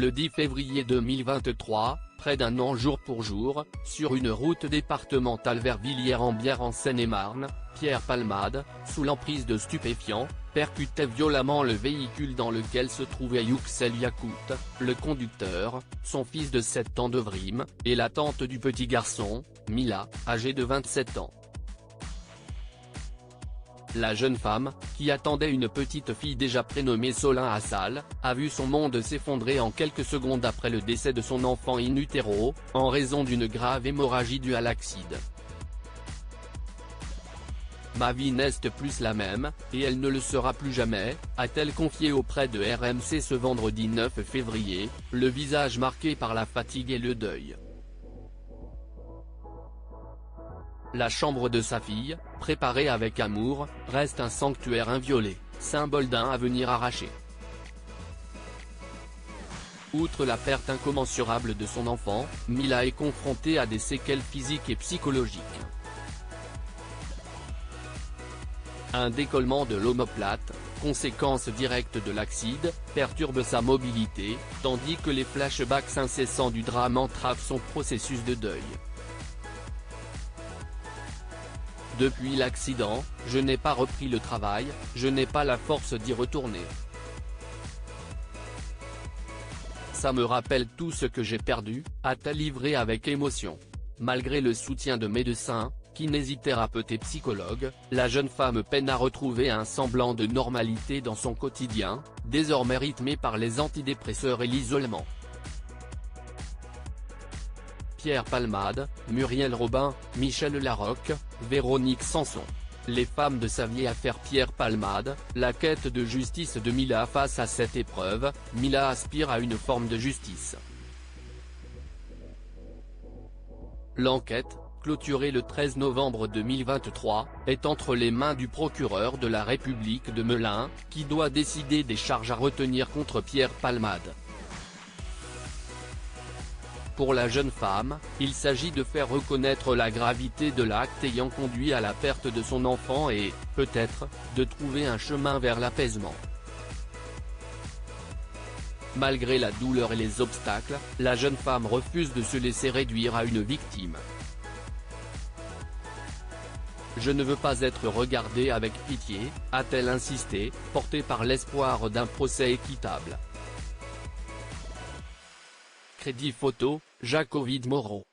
Le 10 février 2023, près d'un an jour pour jour, sur une route départementale vers Villiers-en-Bière en Seine-et-Marne, Pierre Palmade, sous l'emprise de stupéfiants, percutait violemment le véhicule dans lequel se trouvait Yüksel Yakout, le conducteur, son fils de 7 ans Devrim, et la tante du petit garçon, Mila, âgée de 27 ans. La jeune femme, qui attendait une petite fille déjà prénommée Solin Assal, a vu son monde s'effondrer en quelques secondes après le décès de son enfant in utero, en raison d'une grave hémorragie due à l'accident. Ma vie n'est plus la même, et elle ne le sera plus jamais, a-t-elle confié auprès de RMC ce vendredi 9 février, le visage marqué par la fatigue et le deuil. La chambre de sa fille, préparée avec amour, reste un sanctuaire inviolé, symbole d'un avenir arraché. Outre la perte incommensurable de son enfant, Mila est confrontée à des séquelles physiques et psychologiques. Un décollement de l'omoplate, conséquence directe de l'accident, perturbe sa mobilité, tandis que les flashbacks incessants du drame entravent son processus de deuil. Depuis l'accident, je n'ai pas repris le travail, je n'ai pas la force d'y retourner. Ça me rappelle tout ce que j'ai perdu, a-t-elle livré avec émotion. Malgré le soutien de médecins, kinésithérapeutes et psychologues, la jeune femme peine à retrouver un semblant de normalité dans son quotidien, désormais rythmé par les antidépresseurs et l'isolement. Pierre Palmade, Muriel Robin, Michel Larocque, Véronique Sanson. Les femmes de sa vieille affaire Pierre Palmade, la quête de justice de Mila. Face à cette épreuve, Mila aspire à une forme de justice. L'enquête, clôturée le 13 novembre 2023, est entre les mains du procureur de la République de Melun, qui doit décider des charges à retenir contre Pierre Palmade. Pour la jeune femme, il s'agit de faire reconnaître la gravité de l'acte ayant conduit à la perte de son enfant et, peut-être, de trouver un chemin vers l'apaisement. Malgré la douleur et les obstacles, la jeune femme refuse de se laisser réduire à une victime. Je ne veux pas être regardée avec pitié, a-t-elle insisté, portée par l'espoir d'un procès équitable. Crédit photo, Jacques Ovid Moreau.